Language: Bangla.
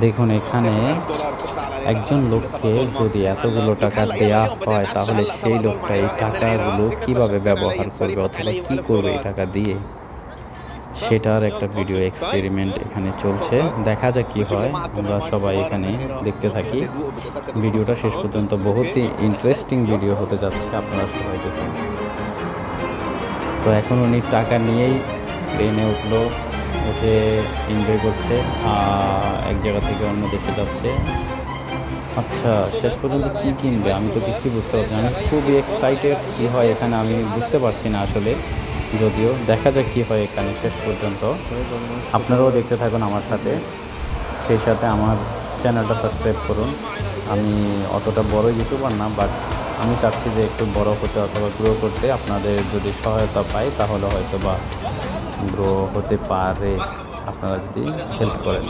দেখুন এখানে একজন লোককে যদি এতগুলো টাকা দেয়া হয় তাহলে সেই লোকটা এই টাকাগুলো কিভাবে ব্যবহার করবে অথবা কি করবে এই টাকা দিয়ে সেটার একটা ভিডিও এক্সপেরিমেন্ট এখানে চলছে। দেখা যাক কি হয়, আমরা সবাই এখানে দেখতে থাকি। ভিডিওটা শেষ পর্যন্ত বহুতই ইন্টারেস্টিং ভিডিও হতে যাচ্ছে, আপনারা সবাই দেখুন। তো এখন উনি টাকা নিয়েই প্লেনে উঠলো, উঠে এনজয় করছে, এক জায়গা থেকে অন্য দেশে যাচ্ছে। আচ্ছা, শেষ পর্যন্ত কি কিনবে আমি তো কিছুই বুঝতে পারছি না। আমি খুবই এক্সাইটেড, কী হয় এখানে আমি বুঝতে পারছি না আসলে। যদিও দেখা যাক কী হয় এখানে শেষ পর্যন্ত। আপনারাও দেখতে থাকুন আমার সাথে, সেই সাথে আমার চ্যানেলটা সাবস্ক্রাইব করুন। আমি অতটা বড় ইউটিউবার না, বাট আমি চাচ্ছি যে একটু বড় হতে অথবা গ্রো করতে। আপনাদের যদি সহায়তা পাই তাহলে হয়তো বা গ্রো হতে পারে, আপনারা যদি হেল্প করেন।